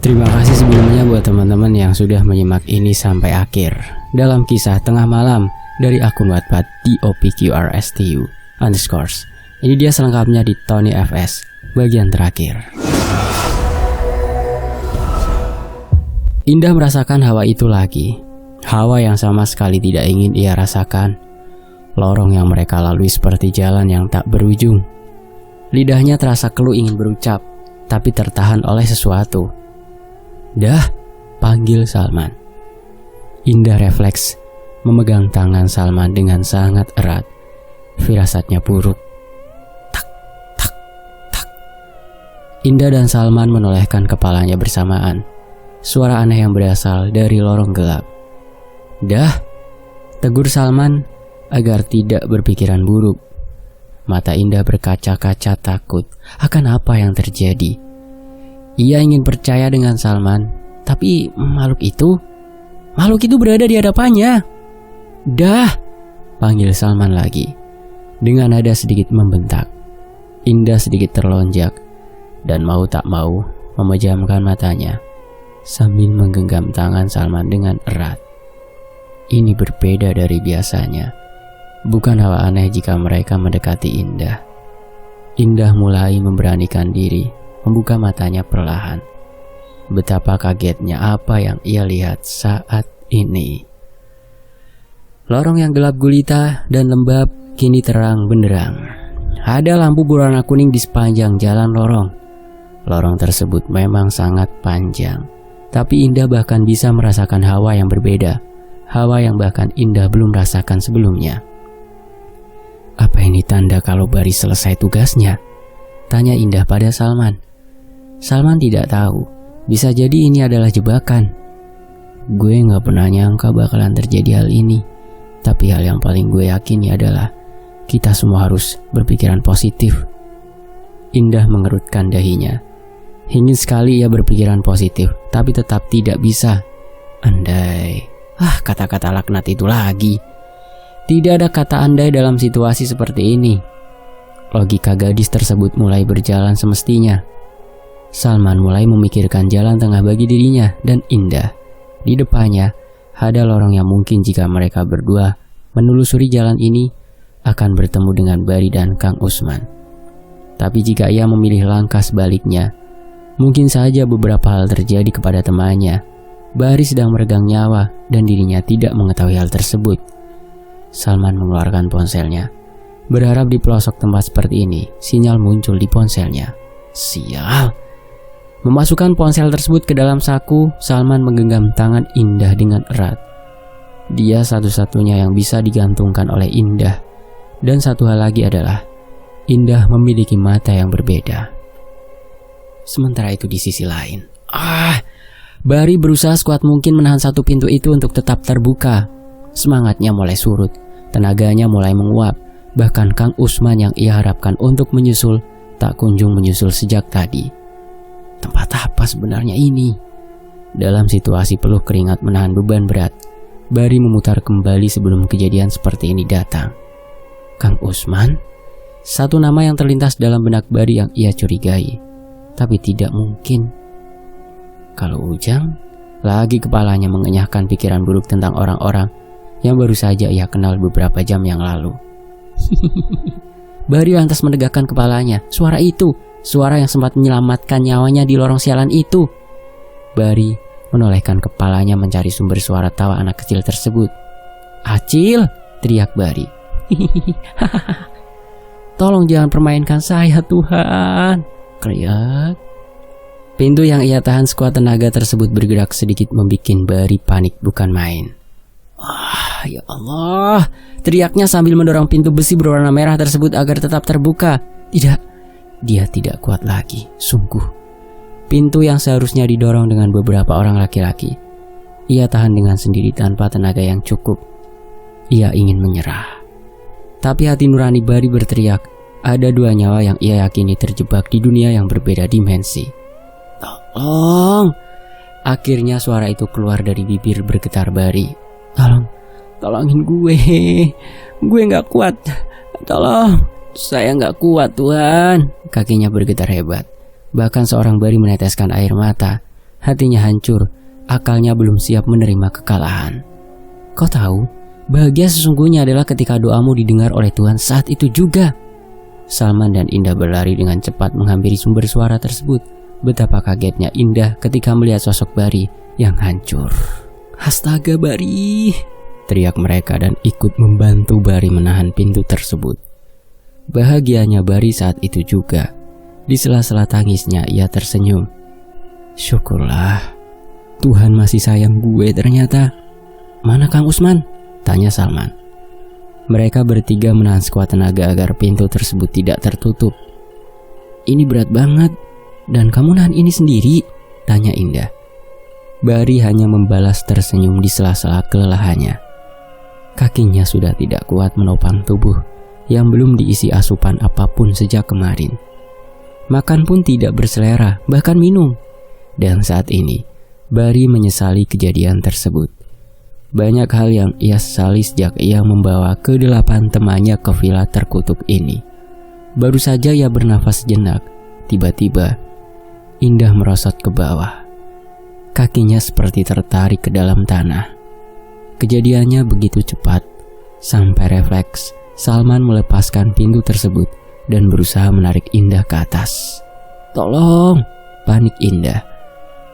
Terima kasih sebelumnya buat teman-teman yang sudah menyimak ini sampai akhir. Dalam kisah Tengah Malam dari akun Wattpad DOPQRSTU_. Ini dia selengkapnya di Tony FS bagian terakhir. Indah merasakan hawa itu lagi. Hawa yang sama sekali tidak ingin ia rasakan. Lorong yang mereka lalui seperti jalan yang tak berujung. Lidahnya terasa keluh ingin berucap, tapi tertahan oleh sesuatu. "Dah," panggil Salman. Indah refleks memegang tangan Salman dengan sangat erat. Firasatnya buruk. Tak, tak, tak. Indah dan Salman menolehkan kepalanya bersamaan. Suara aneh yang berasal dari lorong gelap. "Dah," tegur Salman agar tidak berpikiran buruk. Mata Indah berkaca-kaca takut akan apa yang terjadi. Ia ingin percaya dengan Salman, tapi makhluk itu berada di hadapannya. "Dah," panggil Salman lagi dengan nada sedikit membentak. Indah sedikit terlonjak dan mau tak mau memejamkan matanya sambil menggenggam tangan Salman dengan erat. Ini berbeda dari biasanya. Bukan hal aneh jika mereka mendekati Indah. Indah mulai memberanikan diri, membuka matanya perlahan. Betapa kagetnya apa yang ia lihat saat ini. Lorong yang gelap gulita dan lembab kini terang benderang. Ada lampu berwarna kuning di sepanjang jalan lorong. Lorong tersebut memang sangat panjang, tapi Indah bahkan bisa merasakan hawa yang berbeda. Hawa yang bahkan Indah belum rasakan sebelumnya. "Apa ini tanda kalau Baris selesai tugasnya?" tanya Indah pada Salman. Salman tidak tahu, bisa jadi ini adalah jebakan. "Gue gak pernah nyangka bakalan terjadi hal ini. Tapi hal yang paling gue yakini adalah kita semua harus berpikiran positif." Indah mengerutkan dahinya. Ingin sekali ia berpikiran positif, tapi tetap tidak bisa. Andai, kata-kata laknat itu lagi. Tidak ada kata andai dalam situasi seperti ini. Logika gadis tersebut mulai berjalan semestinya. Salman mulai memikirkan jalan tengah bagi dirinya dan Indah. Di depannya ada lorong yang mungkin jika mereka berdua menelusuri jalan ini akan bertemu dengan Bari dan Kang Usman. Tapi jika ia memilih langkah sebaliknya, mungkin saja beberapa hal terjadi kepada temannya. Bari sedang meregang nyawa dan dirinya tidak mengetahui hal tersebut. Salman mengeluarkan ponselnya, berharap di pelosok tempat seperti ini sinyal muncul di ponselnya. Sial! Memasukkan ponsel tersebut ke dalam saku, Salman menggenggam tangan Indah dengan erat. Dia satu-satunya yang bisa digantungkan oleh Indah. Dan satu hal lagi adalah, Indah memiliki mata yang berbeda. Sementara itu di sisi lain, Bari berusaha sekuat mungkin menahan satu pintu itu untuk tetap terbuka. Semangatnya mulai surut, tenaganya mulai menguap. Bahkan Kang Usman yang ia harapkan untuk menyusul, tak kunjung menyusul sejak tadi. Tempat apa sebenarnya ini? Dalam situasi peluh keringat menahan beban berat, Bari memutar kembali sebelum kejadian seperti ini datang. Kang Usman? Satu nama yang terlintas dalam benak Bari yang ia curigai. Tapi tidak mungkin. Kalau Ujang, lagi kepalanya mengenyahkan pikiran buruk tentang orang-orang yang baru saja ia kenal beberapa jam yang lalu. Bari lantas menegakkan kepalanya. Suara itu, suara yang sempat menyelamatkan nyawanya di lorong sialan itu. Bari menolehkan kepalanya mencari sumber suara tawa anak kecil tersebut. "Acil!" teriak Bari. "Tolong jangan permainkan saya, Tuhan!" Kriak. Pintu yang ia tahan sekuat tenaga tersebut bergerak sedikit membuat Bari panik bukan main. Ya Allah! Teriaknya sambil mendorong pintu besi berwarna merah tersebut agar tetap terbuka. Tidak, dia tidak kuat lagi, sungguh. Pintu yang seharusnya didorong dengan beberapa orang laki-laki, ia tahan dengan sendiri tanpa tenaga yang cukup. Ia ingin menyerah. Tapi hati nurani Bari berteriak, ada dua nyawa yang ia yakini terjebak di dunia yang berbeda dimensi. Tolong! Akhirnya suara itu keluar dari bibir bergetar Bari. Tolongin gue gak kuat. Tolong, saya gak kuat Tuhan. Kakinya bergetar hebat. Bahkan seorang Bari meneteskan air mata Hatinya hancur, akalnya belum siap menerima kekalahan. Kau tahu, bahagia sesungguhnya adalah ketika doamu didengar oleh Tuhan saat itu juga. Salman dan Indah berlari dengan cepat menghampiri sumber suara tersebut. Betapa kagetnya Indah ketika melihat sosok Bari yang hancur. "Astaga Bari!" teriak mereka dan ikut membantu Bari menahan pintu tersebut. Bahagianya Bari saat itu juga. Di sela-sela tangisnya ia tersenyum. "Syukurlah, Tuhan masih sayang gue ternyata." "Mana Kang Usman?" tanya Salman. Mereka bertiga menahan sekuat tenaga agar pintu tersebut tidak tertutup. "Ini berat banget. Dan kamu nahan ini sendiri?" tanya Indah. Bari hanya membalas tersenyum di sela-sela kelelahannya. Kakinya sudah tidak kuat menopang tubuh yang belum diisi asupan apapun sejak kemarin. Makan pun tidak berselera, bahkan minum. Dan saat ini, Bari menyesali kejadian tersebut. Banyak hal yang ia sesali sejak ia membawa ke-8 temannya ke villa terkutuk ini. Baru saja ia bernafas sejenak, tiba-tiba Indah merosot ke bawah. Kakinya seperti tertarik ke dalam tanah. Kejadiannya begitu cepat, sampai refleks Salman melepaskan pintu tersebut dan berusaha menarik Indah ke atas. "Tolong!" panik Indah.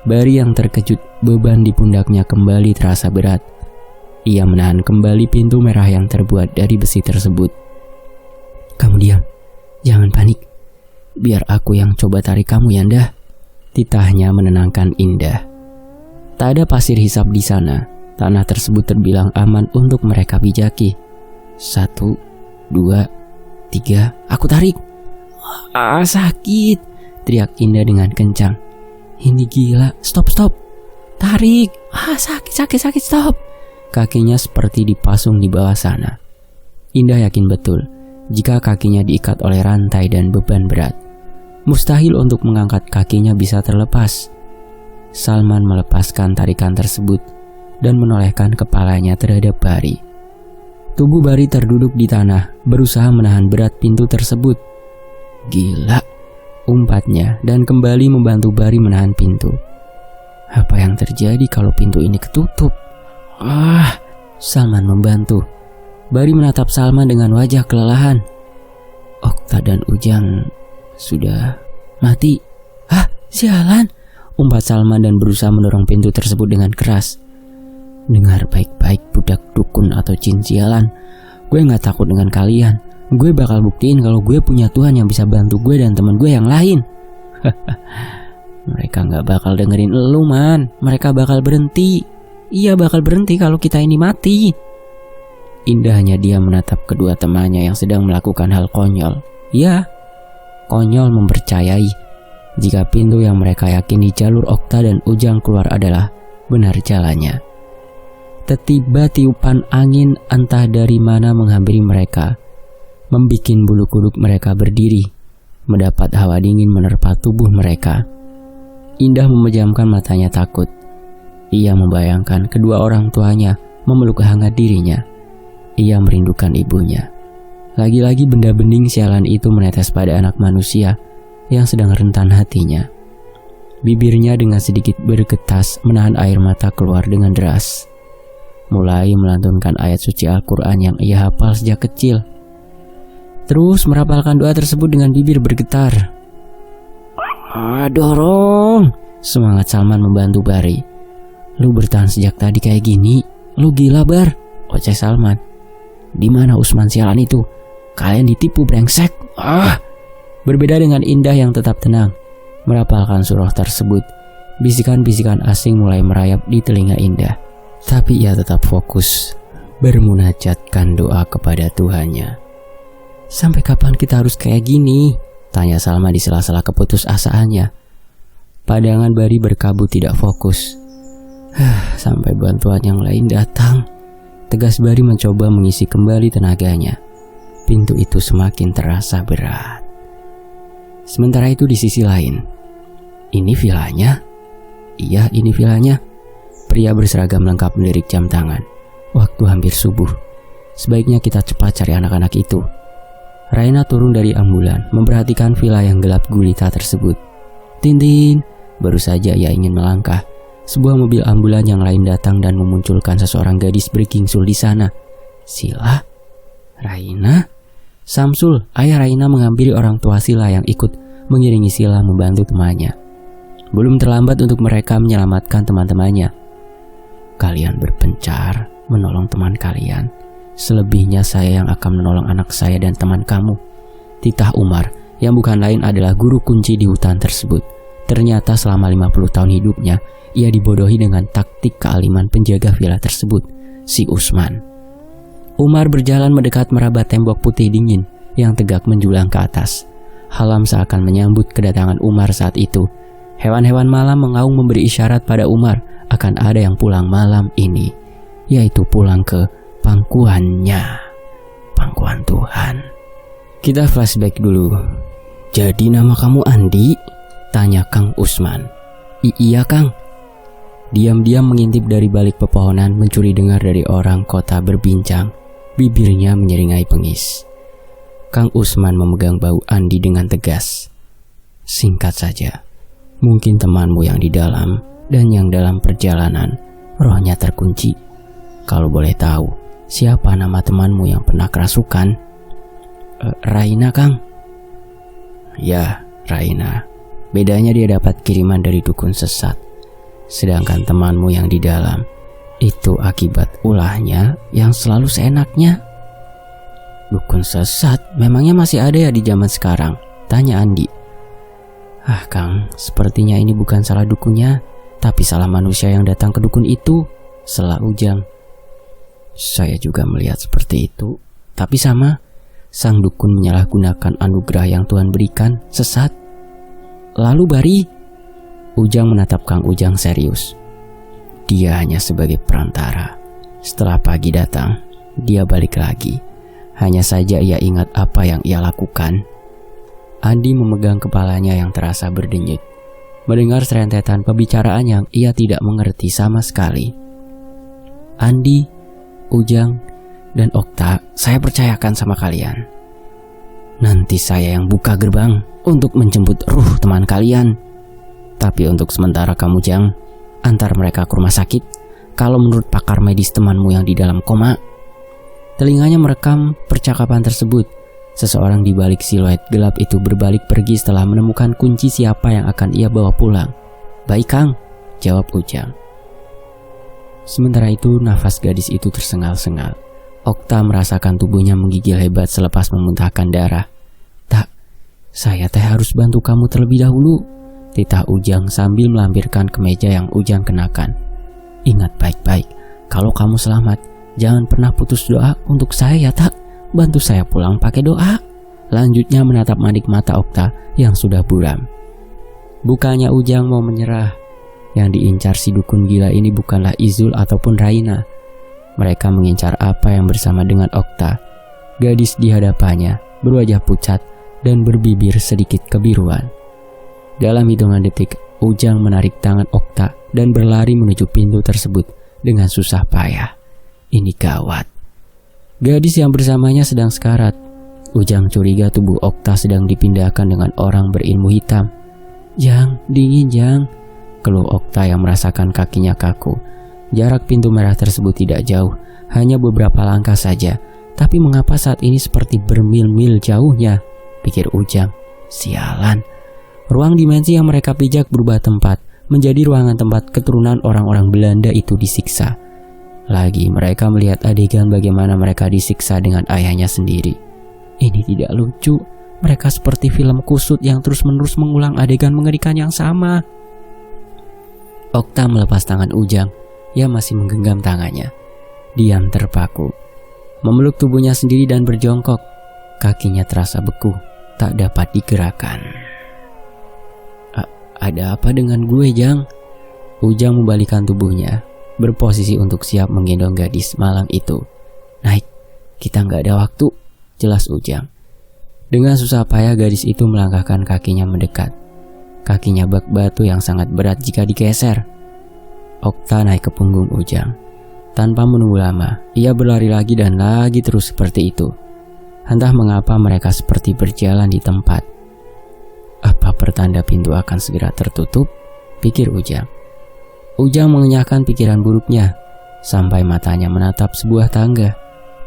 Bari yang terkejut, beban di pundaknya kembali terasa berat. Ia menahan kembali pintu merah yang terbuat dari besi tersebut. "Kamu diam, jangan panik. Biar aku yang coba tarik kamu ya, Indah," titahnya menenangkan Indah. Tak ada pasir hisap di sana. Tanah tersebut terbilang aman untuk mereka pijaki. 1, 2, 3, aku tarik. "Ah, sakit!" teriak Indah dengan kencang. "Ini gila, stop. Tarik. Ah, sakit, stop." Kakinya seperti dipasung di bawah sana. Indah yakin betul, jika kakinya diikat oleh rantai dan beban berat, mustahil untuk mengangkat kakinya bisa terlepas. Salman melepaskan tarikan tersebut dan menolehkan kepalanya terhadap Bari. Tubuh Bari terduduk di tanah, berusaha menahan berat pintu tersebut. "Gila," umpatnya dan kembali membantu Bari menahan pintu. "Apa yang terjadi kalau pintu ini ketutup?" Salman membantu. Bari menatap Salman dengan wajah kelelahan. "Okta dan Ujang sudah mati." "Hah, sialan!" umpat Salman dan berusaha mendorong pintu tersebut dengan keras. "Dengar baik-baik budak dukun atau jin sialan. Gue gak takut dengan kalian. Gue bakal buktiin kalau gue punya Tuhan yang bisa bantu gue dan teman gue yang lain." "Mereka gak bakal dengerin elu, man. Mereka bakal berhenti. Iya, bakal berhenti kalau kita ini mati." Indah hanya diam menatap kedua temannya yang sedang melakukan hal konyol. Ya, konyol mempercayai jika pintu yang mereka yakini jalur Okta dan Ujang keluar adalah benar jalannya. Tiba tiupan angin entah dari mana menghampiri mereka, membikin bulu kuduk mereka berdiri, mendapat hawa dingin menerpa tubuh mereka. Indah memejamkan matanya takut. Ia membayangkan kedua orang tuanya memeluk hangat dirinya. Ia merindukan ibunya. Lagi-lagi benda bening sialan itu menetes pada anak manusia yang sedang rentan hatinya. Bibirnya dengan sedikit bergetas menahan air mata keluar dengan deras. Mulai melantunkan ayat suci Al-Quran yang ia hafal sejak kecil. Terus merapalkan doa tersebut dengan bibir bergetar. "Dorong!" semangat Salman membantu Bari. "Lu bertahan sejak tadi kayak gini, lu gila Bar," oceh Salman. "Di mana Usman sialan itu? Kalian ditipu brengsek." Berbeda dengan Indah yang tetap tenang, merapalkan surah tersebut. Bisikan-bisikan asing mulai merayap di telinga Indah. Tapi ia tetap fokus, bermunajatkan doa kepada Tuhannya. "Sampai kapan kita harus kayak gini?" tanya Salma di sela-sela keputusasaannya. Pandangan Bari berkabut tidak fokus. Sampai bantuan yang lain datang. Tegas Bari mencoba mengisi kembali tenaganya. Pintu itu semakin terasa berat. Sementara itu di sisi lain, "Ini vilanya?" "Iya, ini vilanya." Pria berseragam lengkap melirik jam tangan. "Waktu hampir subuh. Sebaiknya kita cepat cari anak-anak itu." Raina turun dari ambulan, memperhatikan villa yang gelap gulita tersebut. "Tintin, Baru saja ia ingin melangkah, sebuah mobil ambulan yang lain datang dan memunculkan seseorang gadis bergingsul di sana. Sila? Raina? Samsul, ayah Raina menghampiri orang tua Sila yang ikut mengiringi Sila membantu temannya. Belum terlambat untuk mereka menyelamatkan teman-temannya. Kalian berpencar menolong teman kalian. Selebihnya saya yang akan menolong anak saya dan teman kamu. Titah Umar, yang bukan lain adalah guru kunci di hutan tersebut. Ternyata selama 50 tahun hidupnya, ia dibodohi dengan taktik kealiman penjaga villa tersebut, si Usman. Umar berjalan mendekat merabat tembok putih dingin yang tegak menjulang ke atas. Halam seakan menyambut kedatangan Umar saat itu. Hewan-hewan malam mengaum memberi isyarat pada Umar akan ada yang pulang malam ini, yaitu pulang ke pangkuannya, pangkuan Tuhan. Kita flashback dulu. Jadi nama kamu Andi? Tanya Kang Usman. Iya Kang. Diam-diam mengintip dari balik pepohonan, mencuri dengar dari orang kota berbincang. Bibirnya menyeringai pengis. Kang Usman memegang bahu Andi dengan tegas. Singkat saja, mungkin temanmu yang di dalam dan yang dalam perjalanan rohnya terkunci. Kalau boleh tahu, siapa nama temanmu yang pernah kerasukan? Raina Kang. Ya, Raina. Bedanya dia dapat kiriman dari dukun sesat. Sedangkan temanmu yang di dalam itu akibat ulahnya yang selalu seenaknya. Dukun sesat memangnya masih ada ya di zaman sekarang? Tanya Andi. Ah Kang, sepertinya ini bukan salah dukunnya, tapi salah manusia yang datang ke dukun itu, sela Ujang. Saya juga melihat seperti itu. Tapi sama, sang dukun menyalahgunakan anugerah yang Tuhan berikan, sesat. Lalu Bari? Ujang menatap Kang Ujang serius. Dia hanya sebagai perantara. Setelah pagi datang, dia balik lagi. Hanya saja ia ingat apa yang ia lakukan. Andi memegang kepalanya yang terasa berdenyut, mendengar serentetan pembicaraan yang ia tidak mengerti sama sekali. Andi, Ujang, dan Okta, saya percayakan sama kalian. Nanti saya yang buka gerbang untuk menjemput ruh teman kalian. Tapi untuk sementara kamu Jang, antar mereka ke rumah sakit. Kalau menurut pakar medis temanmu yang di dalam koma. Telinganya merekam percakapan tersebut. Seseorang di balik siluet gelap itu berbalik pergi setelah menemukan kunci siapa yang akan ia bawa pulang. Baik Kang, jawab Ujang. Sementara itu nafas gadis itu tersengal-sengal. Okta merasakan tubuhnya menggigil hebat selepas memuntahkan darah. Tak, saya harus bantu kamu terlebih dahulu, titah Ujang sambil melampirkan kemeja yang Ujang kenakan. Ingat baik-baik, kalau kamu selamat, jangan pernah putus doa untuk saya tak. Bantu saya pulang pakai doa. Lanjutnya menatap manik mata Okta yang sudah buram. Bukannya Ujang mau menyerah. Yang diincar si dukun gila ini bukanlah Izul ataupun Raina. Mereka mengincar apa yang bersama dengan Okta. Gadis di hadapannya berwajah pucat dan berbibir sedikit kebiruan. Dalam hitungan detik, Ujang menarik tangan Okta dan berlari menuju pintu tersebut dengan susah payah. Ini gawat. Gadis yang bersamanya sedang sekarat. Ujang curiga tubuh Okta sedang dipindahkan dengan orang berilmu hitam. Jang, dingin Jang, keluh Okta yang merasakan kakinya kaku. Jarak pintu merah tersebut tidak jauh, hanya beberapa langkah saja. Tapi mengapa saat ini seperti bermil-mil jauhnya? Pikir Ujang. Sialan. Ruang dimensi yang mereka pijak berubah tempat, menjadi ruangan tempat keturunan orang-orang Belanda itu disiksa. Lagi mereka melihat adegan bagaimana mereka disiksa dengan ayahnya sendiri. Ini tidak lucu. Mereka seperti film kusut yang terus-menerus mengulang adegan mengerikan yang sama. Okta melepas tangan Ujang. Ia masih menggenggam tangannya. Diam terpaku, memeluk tubuhnya sendiri dan berjongkok. Kakinya terasa beku, tak dapat digerakkan. Ada apa dengan gue, Jang? Ujang membalikkan tubuhnya, berposisi untuk siap menggendong gadis malang itu. Naik, kita nggak ada waktu, jelas Ujang. Dengan susah payah gadis itu melangkahkan kakinya mendekat. Kakinya bak batu yang sangat berat jika digeser. Okta naik ke punggung Ujang. Tanpa menunggu lama, ia berlari lagi dan lagi terus seperti itu. Entah mengapa mereka seperti berjalan di tempat. Apa pertanda pintu akan segera tertutup? pikir Ujang. Ujang mengenyahkan pikiran buruknya sampai matanya menatap sebuah tangga.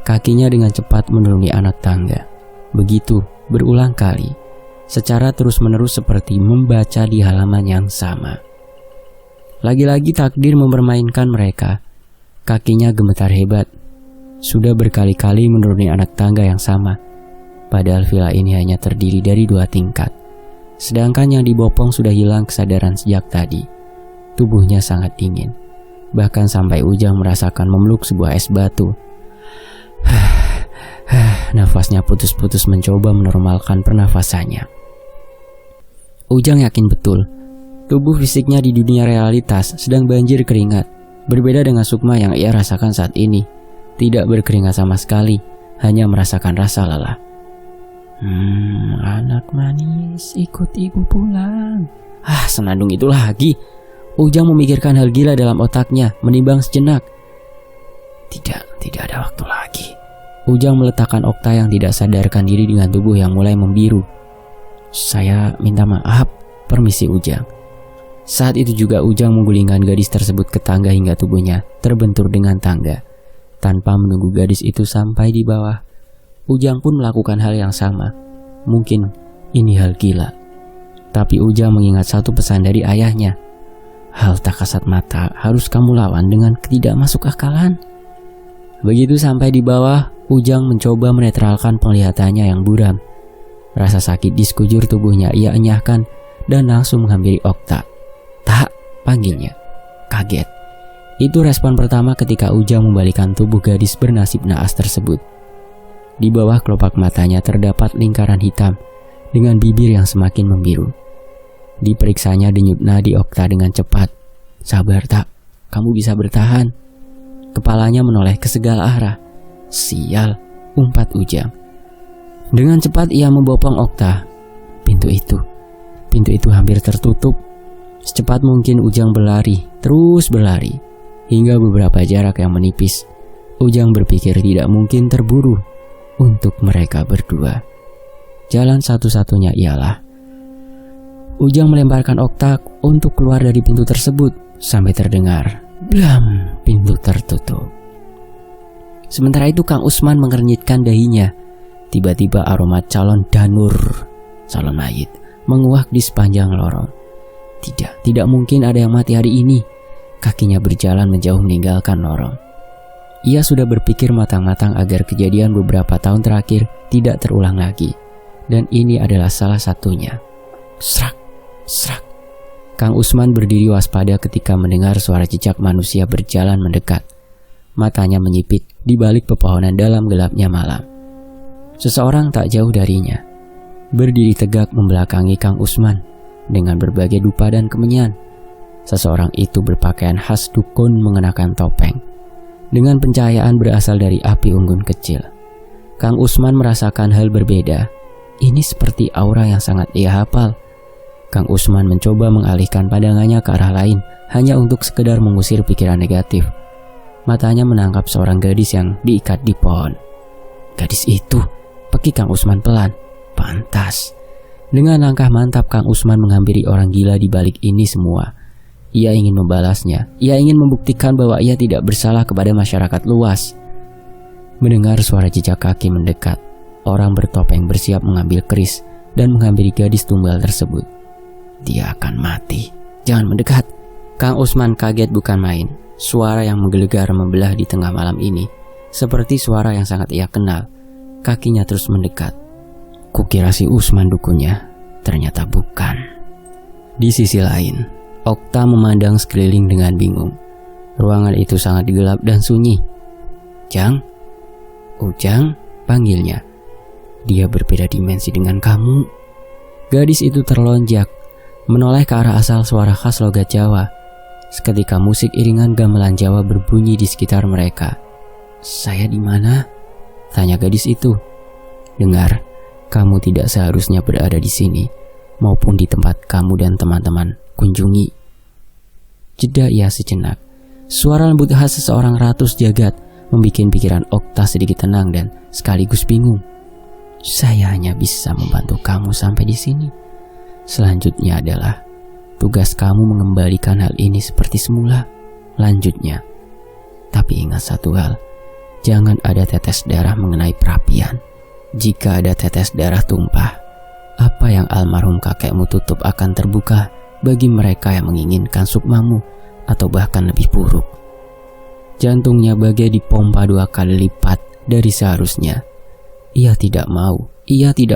Kakinya dengan cepat menuruni anak tangga. Begitu berulang kali, secara terus-menerus seperti membaca di halaman yang sama. Lagi-lagi takdir mempermainkan mereka. Kakinya gemetar hebat. Sudah berkali-kali menuruni anak tangga yang sama. Padahal villa ini hanya terdiri dari 2 tingkat. Sedangkan yang dibopong sudah hilang kesadaran sejak tadi. Tubuhnya sangat dingin. Bahkan sampai Ujang merasakan memeluk sebuah es batu. Nafasnya putus-putus mencoba menormalkan pernafasannya. Ujang yakin betul, tubuh fisiknya di dunia realitas sedang banjir keringat. Berbeda dengan Sukma yang ia rasakan saat ini. Tidak berkeringat sama sekali, hanya merasakan rasa lelah. Anak manis, ikut ibu pulang. Senandung itu lagi. Ujang memikirkan hal gila dalam otaknya, menimbang sejenak. Tidak ada waktu lagi. Ujang meletakkan Okta yang tidak sadarkan diri dengan tubuh yang mulai membiru. Saya minta maaf, permisi Ujang. Saat itu juga Ujang menggulingkan gadis tersebut ke tangga hingga tubuhnya terbentur dengan tangga. Tanpa menunggu gadis itu sampai di bawah, Ujang pun melakukan hal yang sama. Mungkin ini hal gila. Tapi Ujang mengingat satu pesan dari ayahnya. Hal tak kasat mata harus kamu lawan dengan tidak masuk akalan. Begitu sampai di bawah, Ujang mencoba menetralkan penglihatannya yang buram. Rasa sakit di sekujur tubuhnya ia enyahkan dan langsung menghampiri Okta. Tak, panggilnya. Kaget. Itu respon pertama ketika Ujang membalikkan tubuh gadis bernasib naas tersebut. Di bawah kelopak matanya terdapat lingkaran hitam dengan bibir yang semakin membiru. Diperiksanya denyut nadi Okta dengan cepat. Sabar tak, kamu bisa bertahan. Kepalanya menoleh ke segala arah. Sial, umpat Ujang. Dengan cepat ia membopong Okta. Pintu itu hampir tertutup. Secepat mungkin Ujang berlari, terus berlari, hingga beberapa jarak yang menipis. Ujang berpikir tidak mungkin terburu untuk mereka berdua. Jalan satu-satunya ialah Ujang melemparkan Okta untuk keluar dari pintu tersebut sampai terdengar blam, pintu tertutup. Sementara itu Kang Usman mengernyitkan dahinya. Tiba-tiba aroma calon danur, calon mayit, menguak di sepanjang lorong. Tidak mungkin ada yang mati hari ini. Kakinya berjalan menjauh meninggalkan lorong. Ia sudah berpikir matang-matang agar kejadian beberapa tahun terakhir tidak terulang lagi. Dan ini adalah salah satunya. Srak, srak. Kang Usman berdiri waspada ketika mendengar suara cicak manusia berjalan mendekat. Matanya menyipit di balik pepohonan dalam gelapnya malam. Seseorang tak jauh darinya, berdiri tegak membelakangi Kang Usman dengan berbagai dupa dan kemenyan. Seseorang itu berpakaian khas dukun mengenakan topeng, dengan pencahayaan berasal dari api unggun kecil. Kang Usman merasakan hal berbeda. Ini seperti aura yang sangat ia hafal. Kang Usman mencoba mengalihkan pandangannya ke arah lain, hanya untuk sekedar mengusir pikiran negatif. Matanya menangkap seorang gadis yang diikat di pohon. Gadis itu, pikir Kang Usman pelan. Pantas. Dengan langkah mantap Kang Usman menghampiri orang gila di balik ini semua. Ia ingin membalasnya. Ia ingin membuktikan bahwa ia tidak bersalah kepada masyarakat luas. Mendengar suara jejak kaki mendekat, orang bertopeng bersiap mengambil keris dan menghampiri gadis tunggal tersebut. Dia akan mati. Jangan mendekat. Kang Usman kaget bukan main. Suara yang menggelegar membelah di tengah malam ini, seperti suara yang sangat ia kenal. Kakinya terus mendekat. Kukira si Usman dukunnya, ternyata bukan. Di sisi lain, Okta memandang sekeliling dengan bingung. Ruangan itu sangat gelap dan sunyi. Jang? Ujang? Panggilnya. Dia berbeda dimensi dengan kamu. Gadis itu terlonjak, menoleh ke arah asal suara khas logat Jawa. Seketika musik iringan gamelan Jawa berbunyi di sekitar mereka. Saya di mana? Tanya gadis itu. Dengar, kamu tidak seharusnya berada di sini, maupun di tempat kamu dan teman-teman kunjungi. Jeda ia sejenak. Suara lembut khas seseorang ratus jagat membuat pikiran Okta sedikit tenang dan sekaligus bingung. Saya hanya bisa membantu kamu sampai di sini. Selanjutnya adalah tugas kamu mengembalikan hal ini seperti semula, lanjutnya. Tapi ingat satu hal, jangan ada tetes darah mengenai perapian. Jika ada tetes darah tumpah, apa yang almarhum kakekmu tutup akan terbuka bagi mereka yang menginginkan sukmamu atau bahkan lebih buruk. Jantungnya bagai dipompa 2 kali lipat dari seharusnya. Ia tidak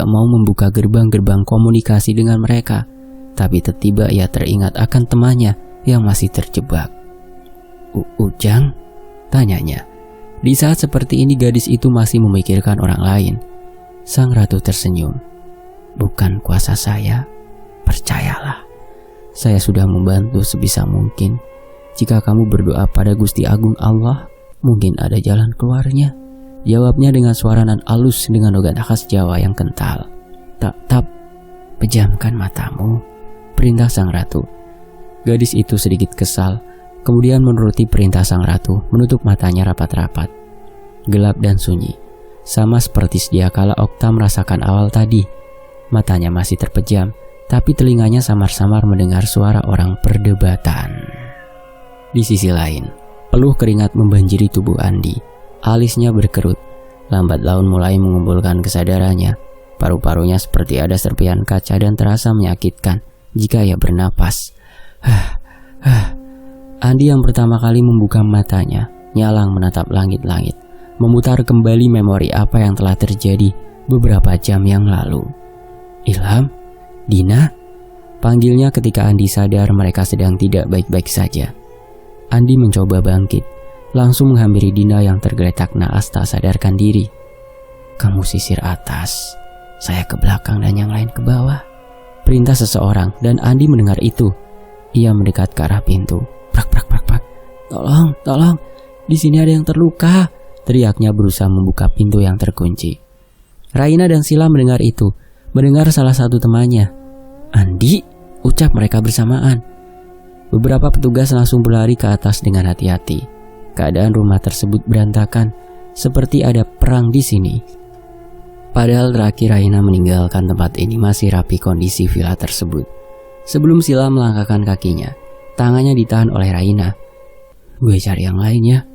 mau membuka gerbang-gerbang komunikasi dengan mereka, tapi tiba-tiba ia teringat akan temannya yang masih terjebak. Ujang? Tanyanya. Di saat seperti ini gadis itu masih memikirkan orang lain. Sang ratu tersenyum. Bukan kuasa saya, percayalah. Saya sudah membantu sebisa mungkin. Jika kamu berdoa pada Gusti Agung Allah, mungkin ada jalan keluarnya. Jawabnya dengan suara nan alus dengan logat khas Jawa yang kental. Tak, pejamkan matamu, perintah sang ratu. Gadis itu sedikit kesal, kemudian menuruti perintah sang ratu, menutup matanya rapat-rapat. Gelap dan sunyi, sama seperti sedia kala Okta merasakan awal tadi. Matanya masih terpejam, tapi telinganya samar-samar mendengar suara orang perdebatan. Di sisi lain, peluh keringat membanjiri tubuh Andi. Alisnya berkerut. Lambat laun mulai mengumpulkan kesadarannya. Paru-parunya seperti ada serpihan kaca dan terasa menyakitkan jika ia bernapas. Andi yang pertama kali membuka matanya, nyalang menatap langit-langit, memutar kembali memori apa yang telah terjadi beberapa jam yang lalu. Ilham? Dina? Panggilnya ketika Andi sadar mereka sedang tidak baik-baik saja. Andi mencoba bangkit, langsung menghampiri Dina yang tergeletak naas tak sadarkan diri. Kamu sisir atas, saya ke belakang dan yang lain ke bawah, perintah seseorang, dan Andi mendengar itu. Ia mendekat ke arah pintu. Prak. Tolong, di sini ada yang terluka, teriaknya berusaha membuka pintu yang terkunci. Raina dan Sila mendengar itu, mendengar salah satu temannya. Andi, ucap mereka bersamaan. Beberapa petugas langsung berlari ke atas dengan hati-hati. Keadaan rumah tersebut berantakan, seperti ada perang di sini. Padahal terakhir Raina meninggalkan tempat ini masih rapi kondisi villa tersebut. Sebelum Sila melangkahkan kakinya, tangannya ditahan oleh Raina. Gue cari yang lainnya,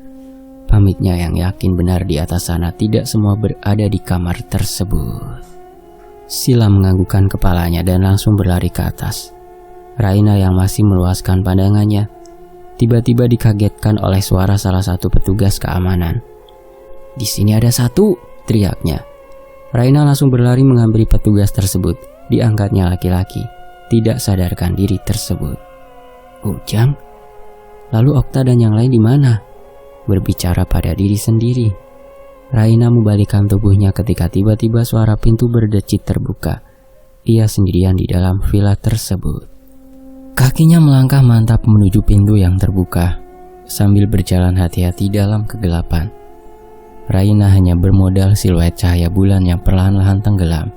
pamitnya yang yakin benar di atas sana tidak semua berada di kamar tersebut. Sila menganggukkan kepalanya dan langsung berlari ke atas. Raina yang masih meluaskan pandangannya, tiba-tiba dikagetkan oleh suara salah satu petugas keamanan. Di sini ada satu, teriaknya. Raina langsung berlari menghampiri petugas tersebut. Diangkatnya laki-laki, tidak sadarkan diri tersebut. Ujang? Lalu Okta dan yang lain di mana? Berbicara pada diri sendiri. Raina membalikkan tubuhnya ketika tiba-tiba suara pintu berdecit terbuka. Ia sendirian di dalam villa tersebut. Kakinya melangkah mantap menuju pintu yang terbuka, sambil berjalan hati-hati dalam kegelapan. Raina hanya bermodal siluet cahaya bulan yang perlahan-lahan tenggelam.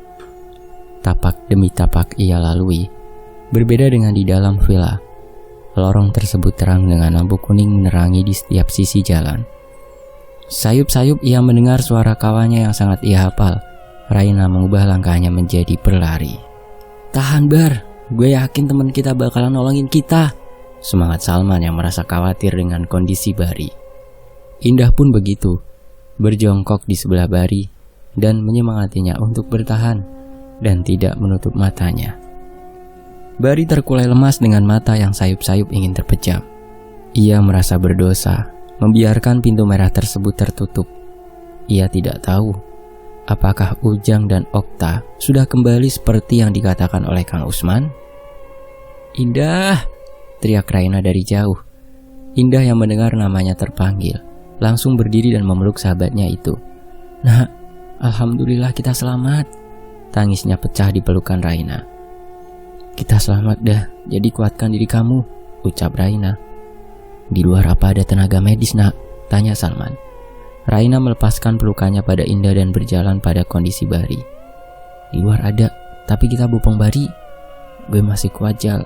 Tapak demi tapak ia lalui. Berbeda dengan di dalam villa, lorong tersebut terang dengan lampu kuning menerangi di setiap sisi jalan. Sayup-sayup ia mendengar suara kawannya yang sangat ia hafal. Raina mengubah langkahnya menjadi berlari. Tahan Bar, gue yakin teman kita bakalan nolongin kita. Semangat Salman yang merasa khawatir dengan kondisi Bari. Indah pun begitu, berjongkok di sebelah Bari dan menyemangatinya untuk bertahan dan tidak menutup matanya. Bari terkulai lemas dengan mata yang sayup-sayup ingin terpejam. Ia merasa berdosa membiarkan pintu merah tersebut tertutup. Ia tidak tahu apakah Ujang dan Okta sudah kembali seperti yang dikatakan oleh Kang Usman. Indah, teriak Raina dari jauh. Indah yang mendengar namanya terpanggil langsung berdiri dan memeluk sahabatnya itu. Nah, alhamdulillah kita selamat. Tangisnya pecah di pelukan Raina. Kita selamat dah, jadi kuatkan diri kamu, ucap Raina. Di luar apa ada tenaga medis nak? Tanya Salman. Raina melepaskan pelukannya pada Indah dan berjalan pada kondisi Bari. Di luar ada, tapi kita bopong Bari. Gue masih kuat Jal.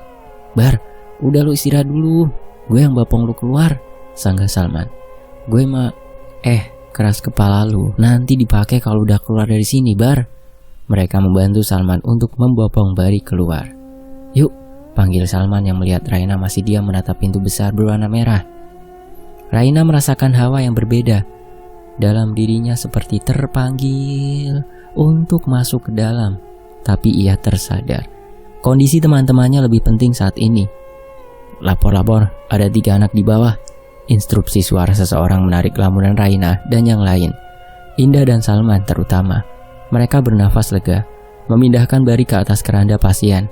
Bar, udah lu istirahat dulu. Gue yang bopong lu keluar, sanggah Salman. Gue mah, keras kepala lu. Nanti dipakai kalau udah keluar dari sini Bar. Mereka membantu Salman untuk membopong Bari keluar. Yuk, panggil Salman yang melihat Raina masih diam menatap pintu besar berwarna merah. Raina merasakan hawa yang berbeda. Dalam dirinya seperti terpanggil untuk masuk ke dalam. Tapi ia tersadar kondisi teman-temannya lebih penting saat ini. Lapor, ada 3 anak di bawah. Instruksi suara seseorang menarik lamunan Raina dan yang lain. Indah dan Salman terutama. Mereka bernafas lega, memindahkan Bari ke atas keranda pasien.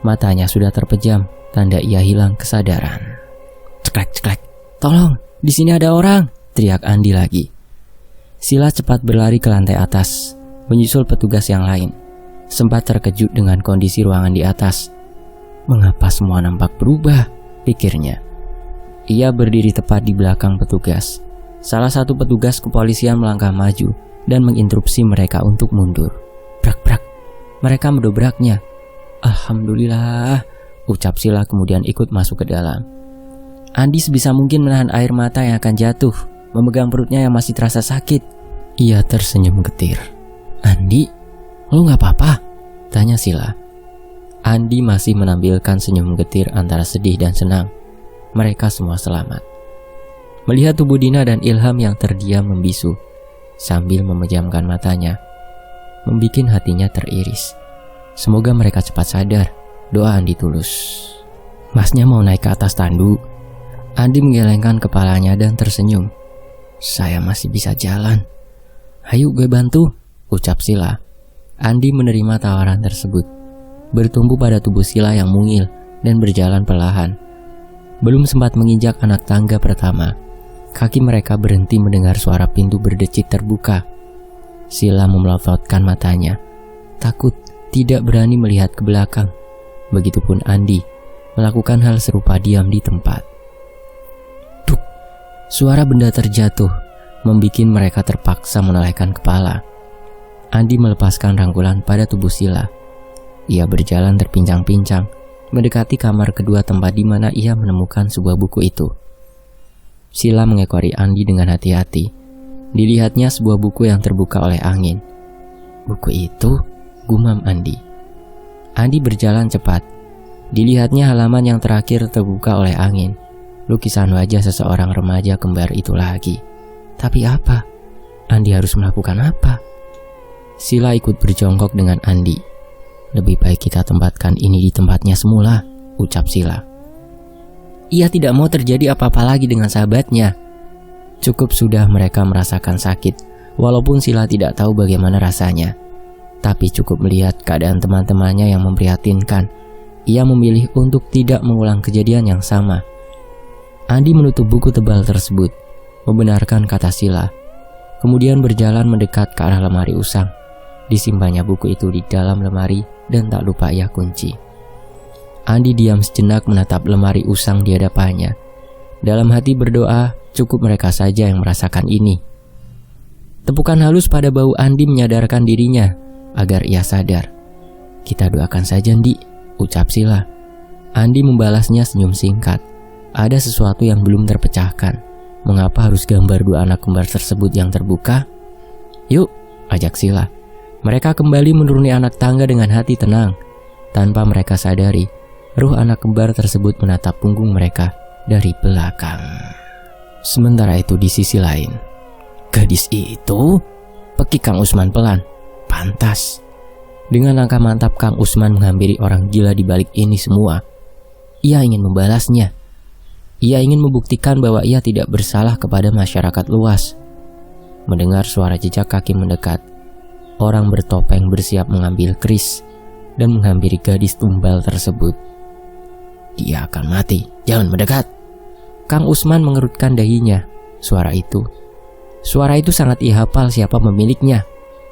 Matanya sudah terpejam, tanda ia hilang kesadaran. Ceklek, tolong, di sini ada orang, teriak Andi lagi. Sila cepat berlari ke lantai atas, menyusul petugas yang lain. Sempat terkejut dengan kondisi ruangan di atas. Mengapa semua nampak berubah, pikirnya. Ia berdiri tepat di belakang petugas. Salah satu petugas kepolisian melangkah maju dan menginstruksi mereka untuk mundur. Brak, mereka mendobraknya. Alhamdulillah, ucap Sila kemudian ikut masuk ke dalam. Andi sebisa mungkin menahan air mata yang akan jatuh, memegang perutnya yang masih terasa sakit. Ia tersenyum getir. Andi, lu gak apa-apa? Tanya Sila. Andi masih menampilkan senyum getir antara sedih dan senang. Mereka semua selamat. Melihat tubuh Dina dan Ilham yang terdiam membisu, sambil memejamkan matanya, membikin hatinya teriris. Semoga mereka cepat sadar. Doa Andi tulus. Masnya mau naik ke atas tanduk. Andi menggelengkan kepalanya dan tersenyum. Saya masih bisa jalan. Ayo gue bantu, ucap Sila. Andi menerima tawaran tersebut, bertumbuh pada tubuh Sila yang mungil dan berjalan perlahan. Belum sempat menginjak anak tangga pertama, kaki mereka berhenti mendengar suara pintu berdecit terbuka. Sila memelototkan matanya, takut, tidak berani melihat ke belakang. Begitupun Andi, melakukan hal serupa diam di tempat. Duk, suara benda terjatuh, membuat mereka terpaksa menolehkan kepala. Andi melepaskan rangkulan pada tubuh Sila. Ia berjalan terpincang-pincang, mendekati kamar kedua tempat di mana ia menemukan sebuah buku itu. Sila mengekori Andi dengan hati-hati. Dilihatnya sebuah buku yang terbuka oleh angin. Buku itu, gumam Andi. Andi berjalan cepat. Dilihatnya halaman yang terakhir terbuka oleh angin. Lukisan wajah seseorang remaja kembar itu lagi. Tapi apa? Andi harus melakukan apa? Sila ikut berjongkok dengan Andi. Lebih baik kita tempatkan ini di tempatnya semula, ucap Sila. Ia tidak mau terjadi apa-apa lagi dengan sahabatnya. Cukup sudah mereka merasakan sakit, walaupun Sila tidak tahu bagaimana rasanya. Tapi cukup melihat keadaan teman-temannya yang memprihatinkan. Ia memilih untuk tidak mengulang kejadian yang sama. Andi menutup buku tebal tersebut, membenarkan kata Sila. Kemudian berjalan mendekat ke arah lemari usang. Disimpannya buku itu di dalam lemari dan tak lupa ia kunci. Andi diam sejenak menatap lemari usang di hadapannya. Dalam hati berdoa, cukup mereka saja yang merasakan ini. Tepukan halus pada bahu Andi menyadarkan dirinya agar ia sadar. Kita doakan saja, Andi, ucap Sila. Andi membalasnya senyum singkat. Ada sesuatu yang belum terpecahkan. Mengapa harus gambar 2 anak kembar tersebut yang terbuka? Yuk, ajak Sila. Mereka kembali menuruni anak tangga dengan hati tenang. Tanpa mereka sadari, ruh anak kembar tersebut menatap punggung mereka dari belakang. Sementara itu di sisi lain, gadis itu, pekik Kang Usman pelan. Pantas. Dengan langkah mantap Kang Usman menghampiri orang gila di balik ini semua. Ia ingin membalasnya. Ia ingin membuktikan bahwa ia tidak bersalah kepada masyarakat luas. Mendengar suara jejak kaki mendekat, orang bertopeng bersiap mengambil keris dan menghampiri gadis tumbal tersebut. Dia akan mati, jangan mendekat. Kang Usman mengerutkan dahinya. Suara itu sangat ia hafal siapa pemiliknya.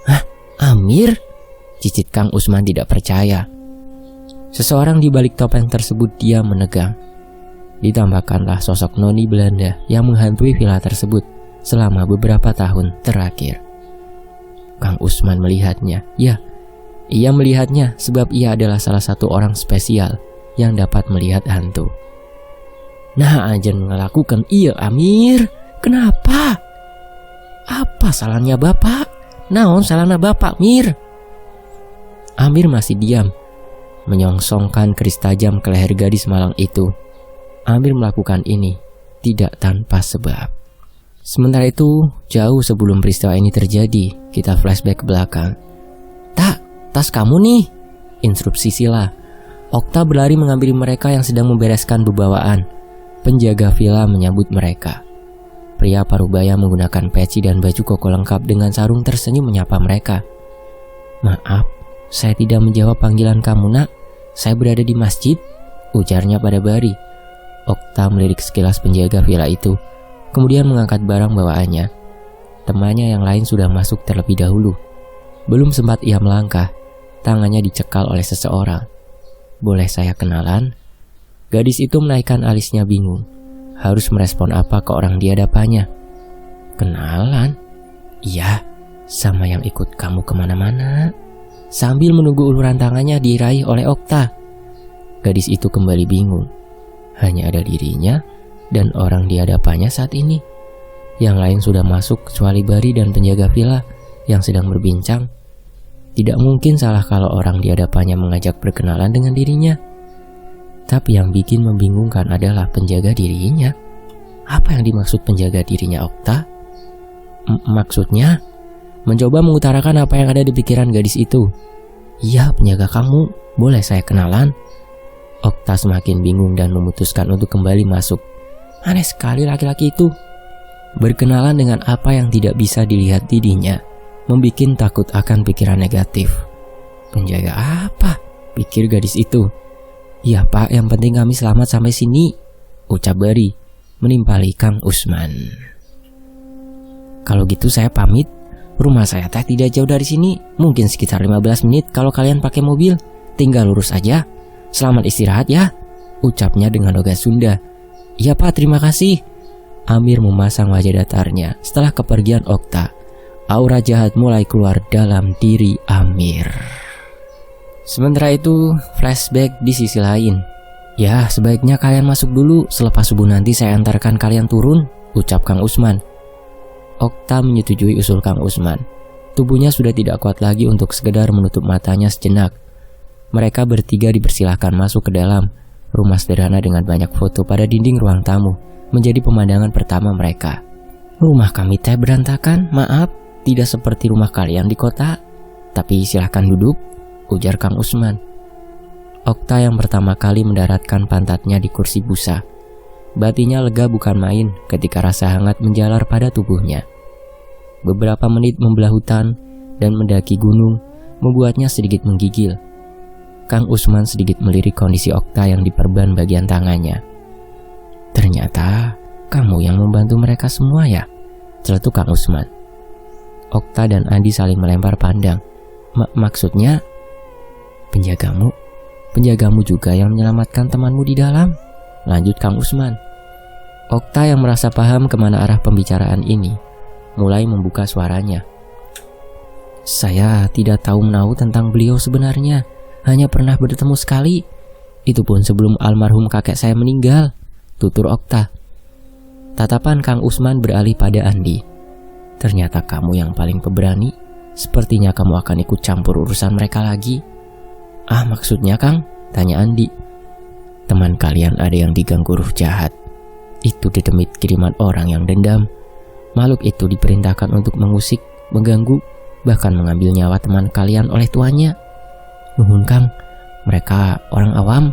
Hah? Amir? Cicit Kang Usman tidak percaya. Seseorang di balik topeng tersebut diam menegang. Ditambahkanlah sosok noni Belanda yang menghantui villa tersebut selama beberapa tahun terakhir. Kang Usman melihatnya. Ya, ia melihatnya sebab ia adalah salah satu orang spesial yang dapat melihat hantu. Nah, ajen melakukan iya, Amir. Kenapa? Apa salahnya Bapak? Naon salahnya Bapak, Mir? Amir masih diam. menyongsongkan keris tajam ke leher gadis malang itu. Amir melakukan ini tidak tanpa sebab. Sementara itu, jauh sebelum peristiwa ini terjadi, kita flashback ke belakang. "Tak, tas kamu nih," instruksi Sila. Okta berlari mengambil mereka yang sedang membereskan bebawaan. Penjaga villa menyambut mereka. Pria parubaya menggunakan peci dan baju koko lengkap dengan sarung tersenyum menyapa mereka. "Maaf, saya tidak menjawab panggilan kamu, Nak. Saya berada di masjid," ujarnya pada Bari. Okta melirik sekilas penjaga villa itu, kemudian mengangkat barang bawaannya. Temannya yang lain sudah masuk terlebih dahulu. Belum sempat ia melangkah, tangannya dicekal oleh seseorang. "Boleh saya kenalan?" Gadis itu menaikkan alisnya bingung. Harus merespon apa ke orang di hadapannya. "Kenalan? Iya, sama yang ikut kamu kemana-mana." Sambil menunggu uluran tangannya diraih oleh Okta. Gadis itu kembali bingung. Hanya ada dirinya dan orang di hadapannya saat ini. Yang lain sudah masuk kecuali Bari dan penjaga villa yang sedang berbincang. Tidak mungkin salah kalau orang di hadapannya mengajak berkenalan dengan dirinya. Tapi yang bikin membingungkan adalah penjaga dirinya. Apa yang dimaksud penjaga dirinya Okta? Maksudnya? Mencoba mengutarakan apa yang ada di pikiran gadis itu. "Iya, penjaga kamu. Boleh saya kenalan?" Okta semakin bingung dan memutuskan untuk kembali masuk. Aneh sekali laki-laki itu. Berkenalan dengan apa yang tidak bisa dilihat dirinya membikin takut akan pikiran negatif. "Penjaga apa?" pikir gadis itu. "Iya Pak, yang penting kami selamat sampai sini," ucap Bari, menimpali Kang Usman. "Kalau gitu saya pamit. Rumah saya teh tidak jauh dari sini, mungkin sekitar 15 menit kalau kalian pakai mobil. Tinggal lurus aja. Selamat istirahat ya," ucapnya dengan logat Sunda. "Iya Pak, terima kasih." Amir memasang wajah datarnya setelah kepergian Okta. Aura jahat mulai keluar dalam diri Amir. Sementara itu, flashback di sisi lain. "Ya, sebaiknya kalian masuk dulu. Selepas subuh nanti saya antarkan kalian turun," ucap Kang Usman. Okta menyetujui usul Kang Usman. Tubuhnya sudah tidak kuat lagi untuk sekedar menutup matanya sejenak. Mereka bertiga dipersilahkan masuk ke dalam. Rumah sederhana dengan banyak foto pada dinding ruang tamu menjadi pemandangan pertama mereka. "Rumah kami teh berantakan, maaf. Tidak seperti rumah kalian di kota. Tapi silahkan duduk," ujar Kang Usman. Okta yang pertama kali mendaratkan pantatnya di kursi busa. Batinnya lega bukan main ketika rasa hangat menjalar pada tubuhnya. Beberapa menit membelah hutan dan mendaki gunung membuatnya sedikit menggigil. Kang Usman sedikit melirik kondisi Okta yang diperban bagian tangannya. "Ternyata kamu yang membantu mereka semua ya?" celetuk Kang Usman. Okta dan Andi saling melempar pandang. Maksudnya? Penjagamu juga yang menyelamatkan temanmu di dalam," lanjut Kang Usman. Okta yang merasa paham kemana arah pembicaraan ini mulai membuka suaranya. "Saya tidak tahu menahu tentang beliau sebenarnya. Hanya pernah bertemu sekali. Itu pun sebelum almarhum kakek saya meninggal," tutur Okta. Tatapan Kang Usman beralih pada Andi. "Ternyata kamu yang paling pemberani. Sepertinya kamu akan ikut campur urusan mereka lagi." "Ah, maksudnya Kang?" tanya Andi. "Teman kalian ada yang diganggu ruh jahat. Itu dedemit kiriman orang yang dendam. Makhluk itu diperintahkan untuk mengusik, mengganggu, bahkan mengambil nyawa teman kalian oleh tuannya." "Nuhun Kang, mereka orang awam,"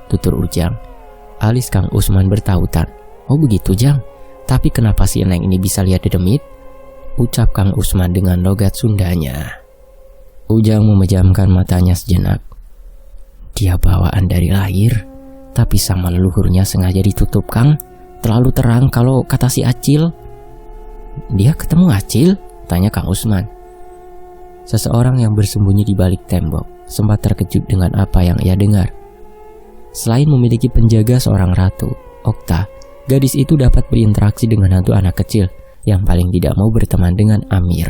tutur Ujang. Alis Kang Usman bertautan. "Oh begitu Jang, tapi kenapa si Eneng ini bisa lihat dedemit?" ucap Kang Usman dengan logat Sundanya. Ujang memejamkan matanya sejenak. "Dia bawaan dari lahir, tapi sama leluhurnya sengaja ditutup Kang. Terlalu terang kalau kata si Acil." "Dia ketemu Acil?" tanya Kang Usman. Seseorang yang bersembunyi di balik tembok sempat terkejut dengan apa yang ia dengar. Selain memiliki penjaga seorang ratu, Okta, gadis itu dapat berinteraksi dengan hantu anak kecil yang paling tidak mau berteman dengan Amir.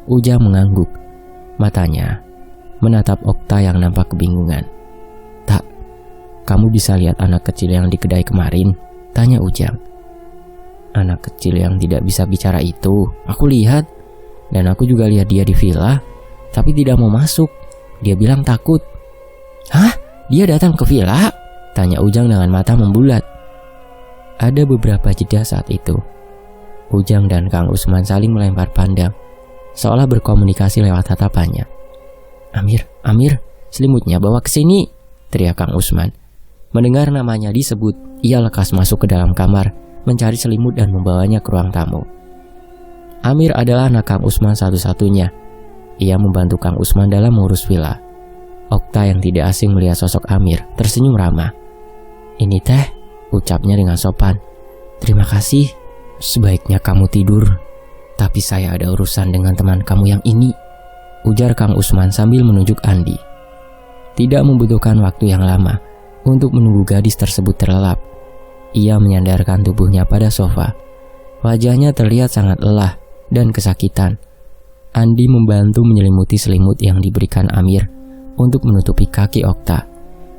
Ujang mengangguk. Matanya menatap Okta yang nampak kebingungan. "Tak, kamu bisa lihat anak kecil yang di kedai kemarin?" tanya Ujang. "Anak kecil yang tidak bisa bicara itu, aku lihat. Dan aku juga lihat dia di villa, tapi tidak mau masuk. Dia bilang takut." Hah? Dia datang ke villa? Tanya Ujang dengan mata membulat. Ada beberapa jeda saat itu. Ujang dan Kang Usman saling melempar pandang, seolah berkomunikasi lewat tatapannya. Amir, selimutnya bawa ke sini, teriak Kang Usman. Mendengar namanya disebut, ia lekas masuk ke dalam kamar, mencari selimut dan membawanya ke ruang tamu. Amir adalah anak Kang Usman satu-satunya. Ia membantu Kang Usman dalam mengurus villa. Okta yang tidak asing melihat sosok Amir tersenyum ramah. Ini teh, ucapnya dengan sopan. Terima kasih. Sebaiknya kamu tidur. Tapi saya ada urusan dengan teman kamu yang ini, ujar Kang Usman sambil menunjuk Andi. Tidak membutuhkan waktu yang lama untuk menunggu gadis tersebut terlelap. Ia menyandarkan tubuhnya pada sofa. Wajahnya terlihat sangat lelah dan kesakitan. Andi membantu menyelimuti selimut yang diberikan Amir untuk menutupi kaki Okta.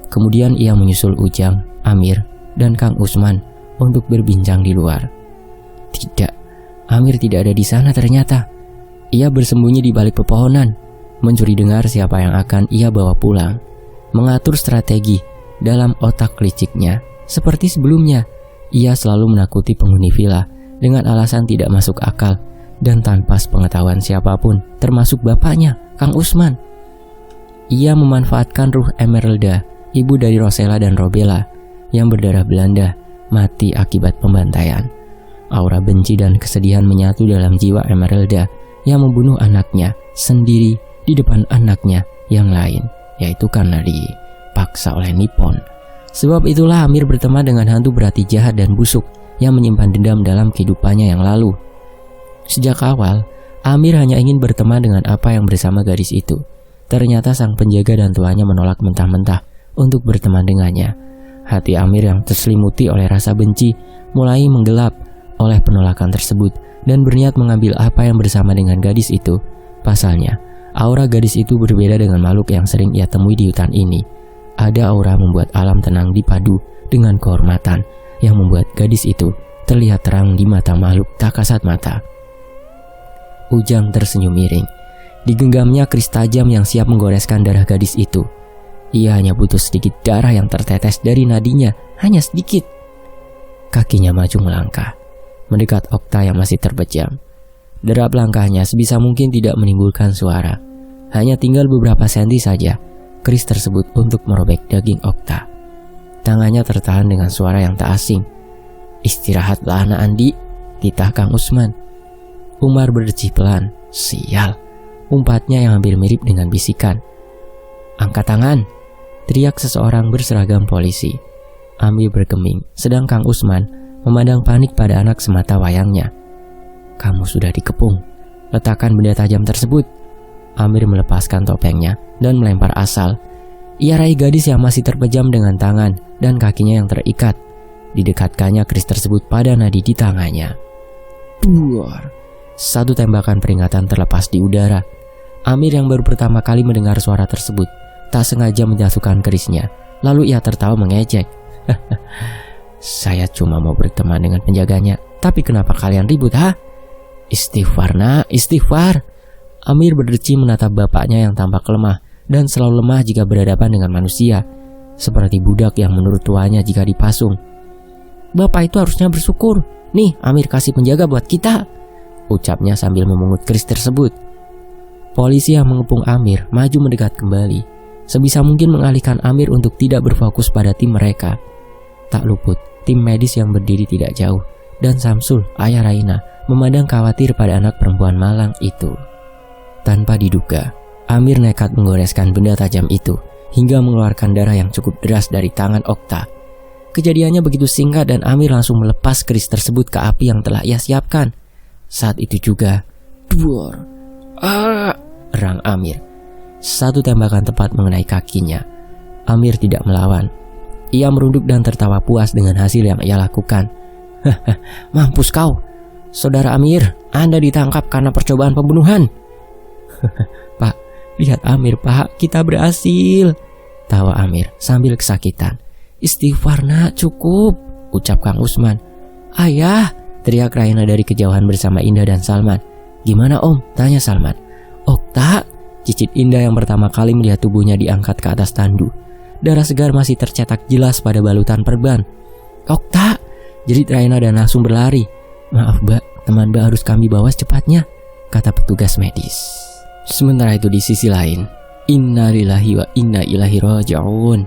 Kemudian ia menyusul Ujang, Amir, dan Kang Usman untuk berbincang di luar. Tidak, Amir tidak ada di sana ternyata. Ia bersembunyi di balik pepohonan, mencuri dengar siapa yang akan ia bawa pulang. Mengatur strategi dalam otak liciknya. Seperti sebelumnya, ia selalu menakuti penghuni villa dengan alasan tidak masuk akal dan tanpa sepengetahuan siapapun, termasuk bapaknya, Kang Usman. Ia memanfaatkan ruh Emeralda, ibu dari Rosella dan Robella, yang berdarah Belanda, mati akibat pembantaian. Aura benci dan kesedihan menyatu dalam jiwa Emeralda yang membunuh anaknya sendiri di depan anaknya yang lain, yaitu karena dipaksa oleh Nippon. Sebab itulah Amir berteman dengan hantu berhati jahat dan busuk yang menyimpan dendam dalam kehidupannya yang lalu. Sejak awal, Amir hanya ingin berteman dengan apa yang bersama gadis itu. Ternyata sang penjaga dan tuannya menolak mentah-mentah untuk berteman dengannya. Hati Amir yang terselimuti oleh rasa benci mulai menggelap oleh penolakan tersebut dan berniat mengambil apa yang bersama dengan gadis itu. Pasalnya, aura gadis itu berbeda dengan makhluk yang sering ia temui di hutan ini. Ada aura membuat alam tenang dipadu dengan kehormatan yang membuat gadis itu terlihat terang di mata makhluk tak kasat mata. Ujang tersenyum miring. Digenggamnya keris tajam yang siap menggoreskan darah gadis itu. Ia hanya butuh sedikit darah yang tertetes dari nadinya, hanya sedikit. Kakinya maju melangkah, mendekat Okta yang masih terbejam. Derap langkahnya sebisa mungkin tidak menimbulkan suara. Hanya tinggal beberapa senti saja keris tersebut untuk merobek daging Okta. Tangannya tertahan dengan suara yang tak asing. Istirahatlah anak Andi, titah Kang Usman. Umar berdecih pelan. Sial, umpatnya yang hampir mirip dengan bisikan. Angkat tangan, teriak seseorang berseragam polisi. Amir bergeming, sedang Kang Usman memandang panik pada anak semata wayangnya. Kamu sudah dikepung, letakkan benda tajam tersebut. Amir melepaskan topengnya dan melempar asal. Ia raih gadis yang masih terpejam dengan tangan dan kakinya yang terikat. Didekatkannya keris tersebut pada nadi di tangannya. Duar! Satu tembakan peringatan terlepas di udara. Amir yang baru pertama kali mendengar suara tersebut tak sengaja menjatuhkan kerisnya. Lalu ia tertawa mengejek. Saya cuma mau berteman dengan penjaganya, tapi kenapa kalian ribut, ha? Istighfar nak, istighfar. Amir berdeci menatap bapaknya yang tampak lemah dan selalu lemah jika berhadapan dengan manusia, seperti budak yang menurut tuanya jika dipasung. Bapak itu harusnya bersyukur. Nih, Amir kasih penjaga buat kita, ucapnya sambil memungut keris tersebut. Polisi yang mengepung Amir maju mendekat kembali, sebisa mungkin mengalihkan Amir untuk tidak berfokus pada tim mereka. Tak luput, tim medis yang berdiri tidak jauh, dan Samsul, ayah Raina, memandang khawatir pada anak perempuan malang itu. Tanpa diduga, Amir nekat menggoreskan benda tajam itu, hingga mengeluarkan darah yang cukup deras dari tangan Okta. Kejadiannya begitu singkat dan Amir langsung melepas keris tersebut ke api yang telah ia siapkan. Saat itu juga, duor, erang Amir. Satu tembakan tepat mengenai kakinya. Amir tidak melawan. Ia merunduk dan tertawa puas dengan hasil yang ia lakukan. Mampus kau, Saudara Amir, Anda ditangkap karena percobaan pembunuhan. Pak, lihat Amir pak, kita berhasil, tawa Amir sambil kesakitan. Istighfar nak, cukup, ucap Kang Usman. Ayah, teriak Raina dari kejauhan bersama Indah dan Salman. Gimana om? Tanya Salman. Okta, cicit Indah yang pertama kali melihat tubuhnya diangkat ke atas tandu. Darah segar masih tercetak jelas pada balutan perban. "Okta!" jerit Raina dan langsung berlari. "Maaf Mbak, teman Mbak harus kami bawa secepatnya," kata petugas medis. Sementara itu di sisi lain, inna lillahi wa inna ilaihi raji'un.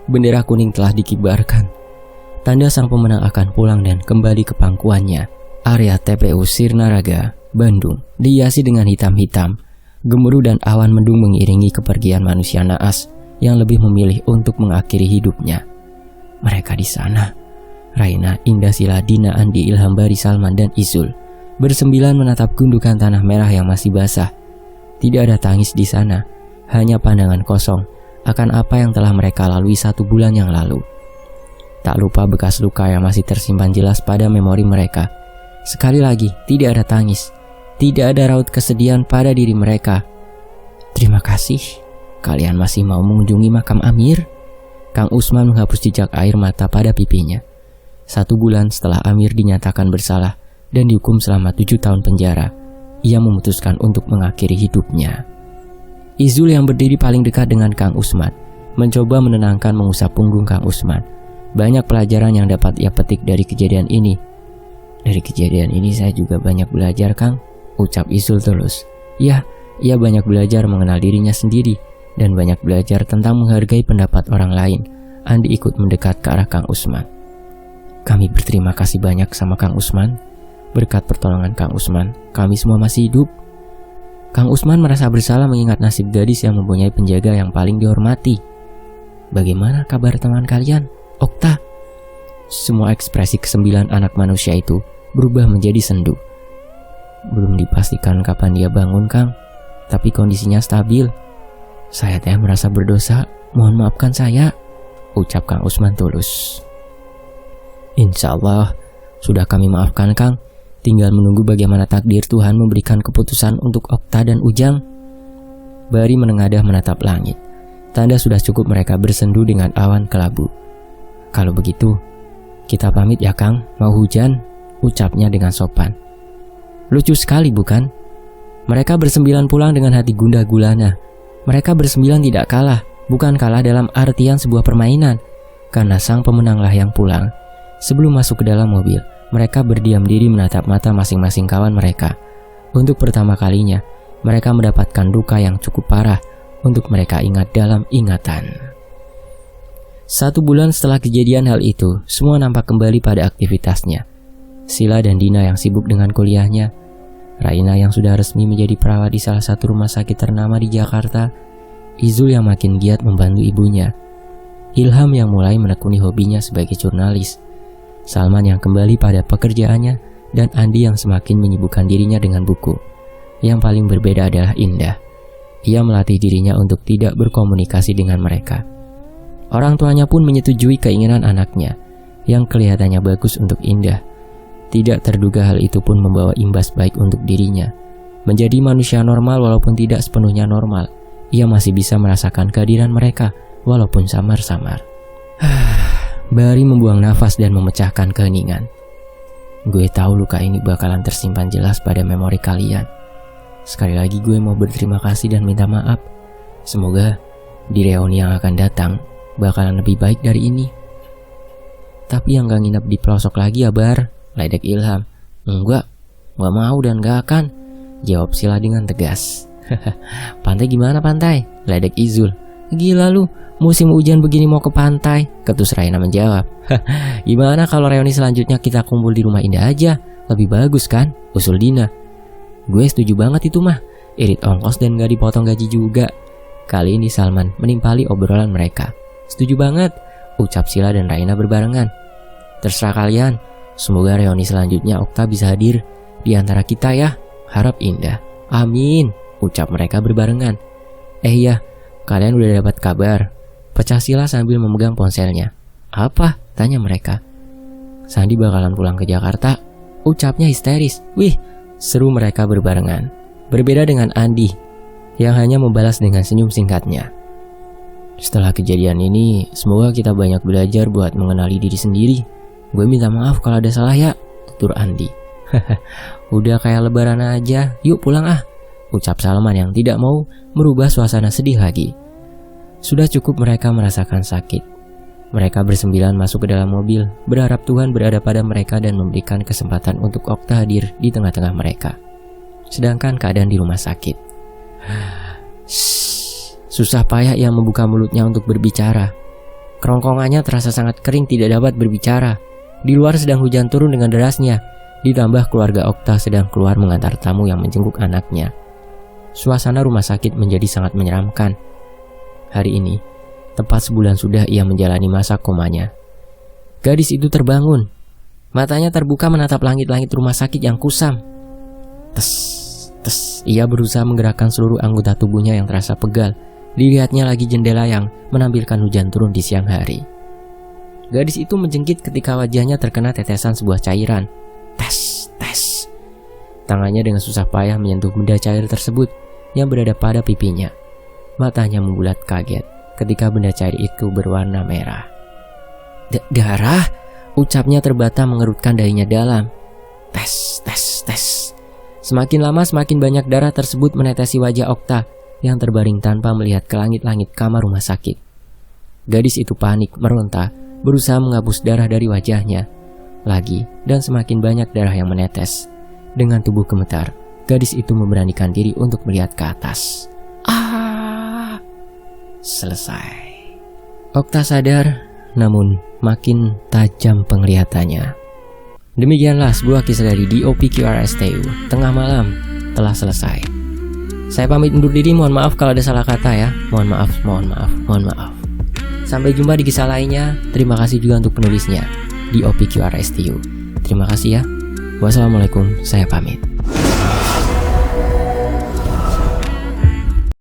Bendera kuning telah dikibarkan. Tanda sang pemenang akan pulang dan kembali ke pangkuannya. Area TPU Sirnaraga, Bandung, dihiasi dengan hitam-hitam. Gemuruh dan awan mendung mengiringi kepergian manusia naas yang lebih memilih untuk mengakhiri hidupnya. Mereka di sana, Raina, Indasila, Dina, Andi, Ilham, Bari, Salman, dan Izul, bersembilan menatap gundukan tanah merah yang masih basah. Tidak ada tangis di sana, hanya pandangan kosong akan apa yang telah mereka lalui 1 bulan yang lalu. Tak lupa bekas luka yang masih tersimpan jelas pada memori mereka. Sekali lagi, tidak ada tangis, tidak ada raut kesedihan pada diri mereka. "Terima kasih, kalian masih mau mengunjungi makam Amir?" Kang Usman menghapus jejak air mata pada pipinya. 1 bulan setelah Amir dinyatakan bersalah dan dihukum selama 7 tahun penjara, ia memutuskan untuk mengakhiri hidupnya. Izul yang berdiri paling dekat dengan Kang Usman mencoba menenangkan, mengusap punggung Kang Usman. Banyak pelajaran yang dapat ia petik dari kejadian ini. "Dari kejadian ini saya juga banyak belajar, Kang," ucap Izul tulus. "Ya, ia banyak belajar mengenal dirinya sendiri dan banyak belajar tentang menghargai pendapat orang lain." Andi ikut mendekat ke arah Kang Usman. "Kami berterima kasih banyak sama Kang Usman. Berkat pertolongan Kang Usman, kami semua masih hidup." Kang Usman merasa bersalah mengingat nasib gadis yang mempunyai penjaga yang paling dihormati. "Bagaimana kabar teman kalian, Okta?" Semua ekspresi ke-9 anak manusia itu berubah menjadi sendu. "Belum dipastikan kapan dia bangun, Kang, tapi kondisinya stabil. Saya teh merasa berdosa, mohon maafkan saya," ucap Kang Usman tulus. "Insya Allah sudah kami maafkan, Kang. Tinggal menunggu bagaimana takdir Tuhan memberikan keputusan untuk Okta dan Ujang." Bari menengadah menatap langit. Tanda sudah cukup mereka bersendu dengan awan kelabu. "Kalau begitu, kita pamit ya, Kang. Mau hujan?" ucapnya dengan sopan. Lucu sekali bukan? Mereka bersembilan pulang dengan hati gundah gulana. Mereka bersembilan tidak kalah, bukan kalah dalam artian sebuah permainan, karena sang pemenanglah yang pulang. Sebelum masuk ke dalam mobil, mereka berdiam diri menatap mata masing-masing kawan mereka. Untuk pertama kalinya, mereka mendapatkan duka yang cukup parah untuk mereka ingat dalam ingatan. 1 bulan setelah kejadian hal itu, semua nampak kembali pada aktivitasnya. Sila dan Dina yang sibuk dengan kuliahnya, Raina yang sudah resmi menjadi perawat di salah satu rumah sakit ternama di Jakarta, Izul yang makin giat membantu ibunya, Ilham yang mulai menekuni hobinya sebagai jurnalis, Salman yang kembali pada pekerjaannya, dan Andi yang semakin menyibukkan dirinya dengan buku. Yang paling berbeda adalah Indah. Ia melatih dirinya untuk tidak berkomunikasi dengan mereka. Orang tuanya pun menyetujui keinginan anaknya, yang kelihatannya bagus untuk Indah. Tidak terduga hal itu pun membawa imbas baik untuk dirinya. Menjadi manusia normal walaupun tidak sepenuhnya normal, ia masih bisa merasakan kehadiran mereka walaupun samar-samar. Bari membuang nafas dan memecahkan keheningan. "Gue tahu luka ini bakalan tersimpan jelas pada memori kalian. Sekali lagi gue mau berterima kasih dan minta maaf. Semoga di reuni yang akan datang bakalan lebih baik dari ini." "Tapi yang gak nginep di pelosok lagi ya, Bar," ledek Ilham. Enggak mau dan gak akan," jawab Sila dengan tegas. "Pantai gimana pantai?" ledek Izul. "Gila lu, musim hujan begini mau ke pantai," ketus Raina menjawab. "Gimana kalau reuni selanjutnya kita kumpul di rumah Indah aja? Lebih bagus kan?" usul Dina. "Gue setuju banget itu mah, irit ongkos dan gak dipotong gaji juga." Kali ini Salman menimpali obrolan mereka. "Setuju banget," ucap Sila dan Raina berbarengan. "Terserah kalian. Semoga reuni selanjutnya Okta bisa hadir di antara kita ya," harap Indah. "Amin," ucap mereka berbarengan. "Ya, kalian udah dapat kabar?" pecah Sila sambil memegang ponselnya. "Apa?" tanya mereka. "Sandi bakalan pulang ke Jakarta," ucapnya histeris. "Wih," seru mereka berbarengan. Berbeda dengan Andi yang hanya membalas dengan senyum singkatnya. "Setelah kejadian ini, semoga kita banyak belajar buat mengenali diri sendiri. Gue minta maaf kalau ada salah ya," tutur Andi. "Udah kayak lebaran aja, yuk pulang ah," ucap Salman yang tidak mau merubah suasana sedih lagi. Sudah cukup mereka merasakan sakit. Mereka bersembilan masuk ke dalam mobil, berharap Tuhan berada pada mereka dan memberikan kesempatan untuk Okta hadir di tengah-tengah mereka. Sedangkan keadaan di rumah sakit, susah payah ia membuka mulutnya untuk berbicara. Kerongkongannya terasa sangat kering, tidak dapat berbicara. Di luar sedang hujan turun dengan derasnya, ditambah keluarga Okta sedang keluar mengantar tamu yang menjenguk anaknya. Suasana rumah sakit menjadi sangat menyeramkan. Hari ini, tepat sebulan sudah ia menjalani masa komanya. Gadis itu terbangun. Matanya terbuka menatap langit-langit rumah sakit yang kusam. Tes, tes, ia berusaha menggerakkan seluruh anggota tubuhnya yang terasa pegal. Dilihatnya lagi jendela yang menampilkan hujan turun di siang hari. Gadis itu menjengkit ketika wajahnya terkena tetesan sebuah cairan. Tes, tes. Tangannya dengan susah payah menyentuh benda cair tersebut yang berada pada pipinya. Matanya membulat kaget ketika benda cair itu berwarna merah. Darah? Ucapnya terbata mengerutkan dahinya dalam. Tes, tes, tes. Semakin lama semakin banyak darah tersebut menetesi wajah Okta yang terbaring tanpa melihat ke langit-langit kamar rumah sakit. Gadis itu panik, meronta, berusaha menghapus darah dari wajahnya. Lagi, dan semakin banyak darah yang menetes. Dengan tubuh gemetar, gadis itu memberanikan diri untuk melihat ke atas. Selesai. Okta sadar, namun makin tajam penglihatannya. Demikianlah sebuah kisah dari DOPQRSTU. Tengah malam telah selesai. Saya pamit undur diri, mohon maaf kalau ada salah kata ya. Mohon maaf, mohon maaf, mohon maaf. Sampai jumpa di kisah lainnya. Terima kasih juga untuk penulisnya, DOPQRSTU. Terima kasih ya. Wassalamualaikum, saya pamit.